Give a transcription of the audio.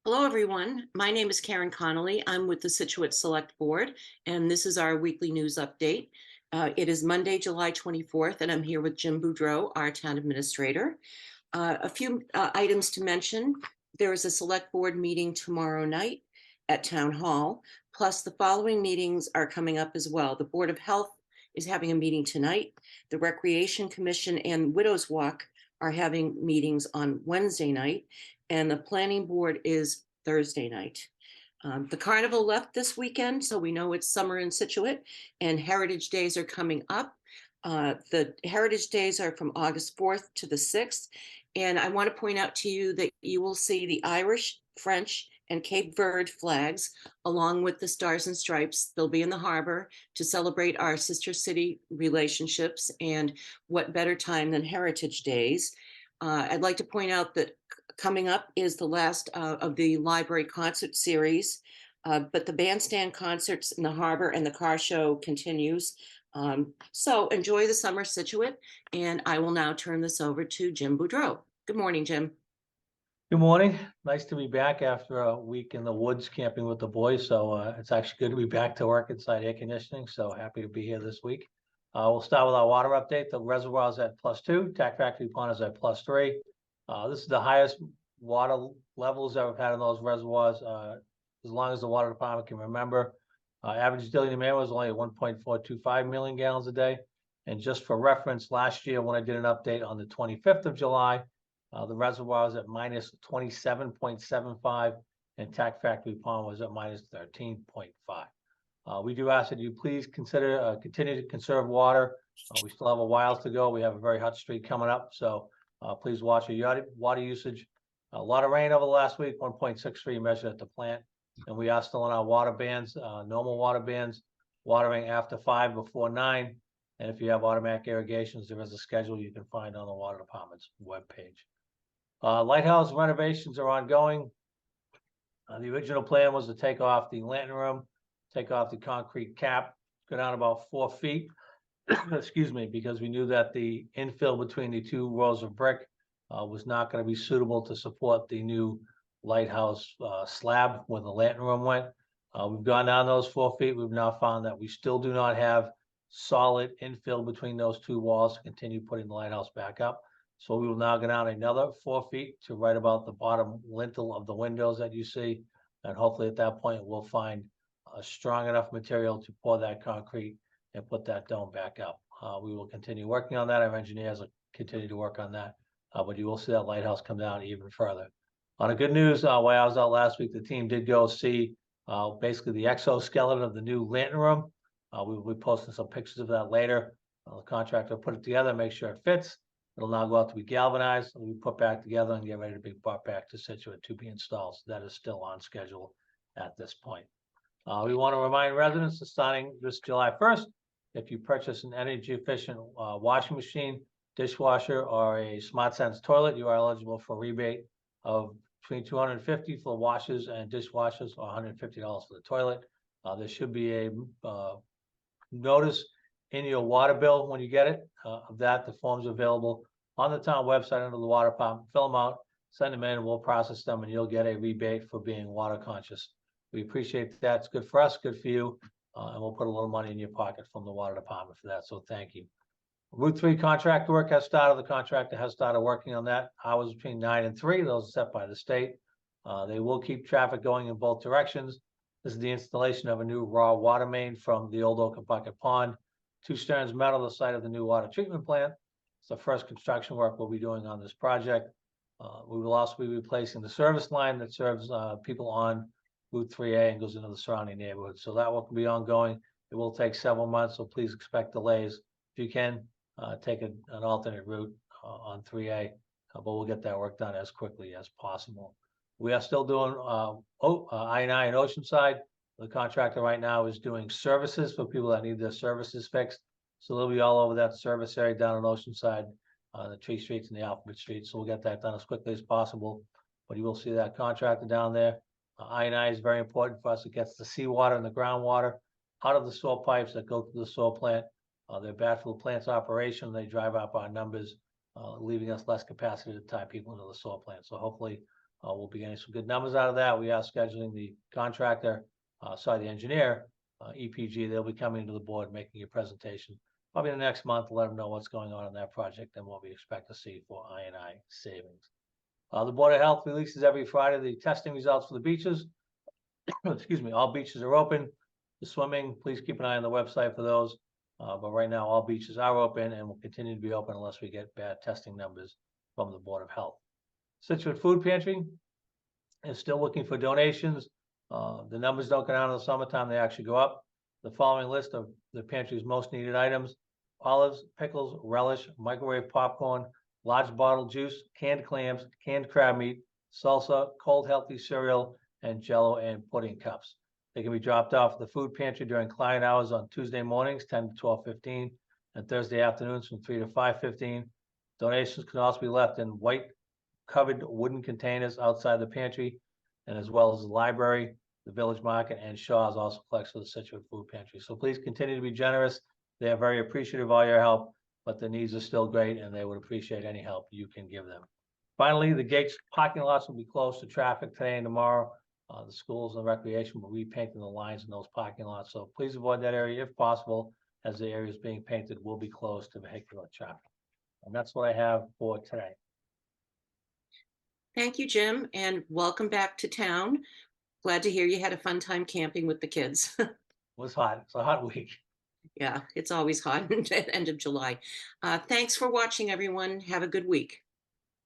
Hello, everyone. My name is Karen Connolly. I'm with the Scituate Select Board, and this is our weekly news update. It is Monday, July 24th, and I'm here with Jim Boudreau, our town administrator. A few items to mention. There is a Select Board meeting tomorrow night at Town Hall, plus the following meetings are coming up as well. The Board of Health is having a meeting tonight. The Recreation Commission and Widows Walk are having meetings on Wednesday night, and the Planning Board is Thursday night. The carnival left this weekend, so we know it's summer in Scituate, and Heritage Days are coming up. The Heritage Days are from August 4th to the 6th, and I want to point out to you that you will see the Irish, French, and Cape Verde flags along with the Stars and Stripes. They'll be in the harbor to celebrate our sister city relationships, and what better time than Heritage Days. I'd like to point out that coming up is the last of the library concert series, but the bandstand concerts in the harbor and the car show continues. So enjoy the summer Scituate, and I will now turn this over to Jim Boudreau. Good morning, Jim. Good morning. Nice to be back after a week in the woods camping with the boys. So it's actually good to be back to work inside air conditioning. So happy to be here this week. We'll start with our water update. The reservoir is at +2. Tack Factory Pond is at +3. This is the highest water levels that we've had in those reservoirs as long as the water department can remember. Average daily demand was only 1.425 million gallons a day. And just for reference, last year when I did an update on the 25th of July, the reservoir was at -27.75, and Tack Factory Pond was at -13.5. We do ask that you please consider continue to conserve water. We still have a while to go. We have a very hot streak coming up, so please watch your water usage. A lot of rain over the last week, 1.63 measured at the plant, and we are still on our water bans, normal water bans, watering after 5 before 9. And if you have automatic irrigations, there is a schedule you can find on the water department's webpage. Lighthouse renovations are ongoing. The original plan was to take off the lantern room, take off the concrete cap, go down about 4 feet, excuse me, because we knew that the infill between the two rows of brick was not going to be suitable to support the new lighthouse slab where the lantern room went. We've gone down those 4 feet. We've now found that we still do not have solid infill between those two walls to continue putting the lighthouse back up. So we will now go down another 4 feet to right about the bottom lintel of the windows that you see. And hopefully at that point, we'll find a strong enough material to pour that concrete and put that dome back up. We will continue working on that. Our engineers will continue to work on that. But you will see that lighthouse come down even further. On a good news, while I was out last week, the team did go see basically the exoskeleton of the new lantern room. We will be posting some pictures of that later. The contractor put it together, make sure it fits. It'll now go out to be galvanized, and we put back together and get ready to be brought back to Scituate to be installed. So that is still on schedule at this point. We want to remind residents that starting this July 1st, if you purchase an energy efficient washing machine, dishwasher, or a SmartSense toilet, you are eligible for a rebate of between $250 for washers and dishwashers, or $150 for the toilet. There should be a notice in your water bill when you get it of that. The forms are available on the town website under the water department. Fill them out, send them in, we'll process them, and you'll get a rebate for being water conscious. We appreciate that. It's good for us, good for you, and we'll put a little money in your pocket from the water department for that, so thank you. Route 3 contract work has started. The contractor has started working on that. Hours between 9 and 3, those are set by the state. They will keep traffic going in both directions. This is the installation of a new raw water main from the old Oak Bucket Pond to Stearns Meadow, the site of the new water treatment plant. It's the first construction work we'll be doing on this project. We will also be replacing the service line that serves people on Route 3A and goes into the surrounding neighborhoods. So that work will be ongoing. It will take several months, so please expect delays. If you can, take an alternate route on 3A, but we'll get that work done as quickly as possible. We are still doing I&I in Oceanside. The contractor right now is doing services for people that need their services fixed. So they'll be all over that service area down in Oceanside, the Tree Streets and the Alphabet Street. So we'll get that done as quickly as possible. But you will see that contractor down there. I&I is very important for us. It gets the seawater and the groundwater out of the soil pipes that go to the soil plant. They're bad for the plant's operation. They drive up our numbers, leaving us less capacity to tie people into the soil plant. So hopefully We'll be getting some good numbers out of that. We are scheduling the contractor, the engineer, EPG. They'll be coming to the board, making a presentation probably in the next month to let them know what's going on in that project and what we expect to see for I&I savings. The Board of Health releases every Friday the testing results for the beaches. Excuse me, all beaches are open. The swimming, please keep an eye on the website for those. But right now, all beaches are open and will continue to be open unless we get bad testing numbers from the Board of Health. Scituate Food Pantry is still looking for donations. The numbers don't go down in the summertime, they actually go up. The following list of the pantry's most needed items: olives, pickles, relish, microwave popcorn, large bottle juice, canned clams, canned crab meat, salsa, cold healthy cereal, and jello and pudding cups. They can be dropped off at the food pantry during client hours on Tuesday mornings, 10 to 12:15, and Thursday afternoons from 3 to 5:15. Donations can also be left in white covered wooden containers outside the pantry, and as well as the library, the village market, and Shaw's also collects for the Scituate Food Pantry. So please continue to be generous. They are very appreciative of all your help, but the needs are still great, and they would appreciate any help you can give them. Finally, the gates parking lots will be closed to traffic today and tomorrow. The schools and recreation will be repainting the lines in those parking lots. So please avoid that area if possible, as the areas being painted will be closed to vehicular traffic. And that's what I have for today. Thank you, Jim, and welcome back to town. Glad to hear you had a fun time camping with the kids. It was hot. It's a hot week. Yeah, it's always hot at end of July. Thanks for watching, everyone. Have a good week.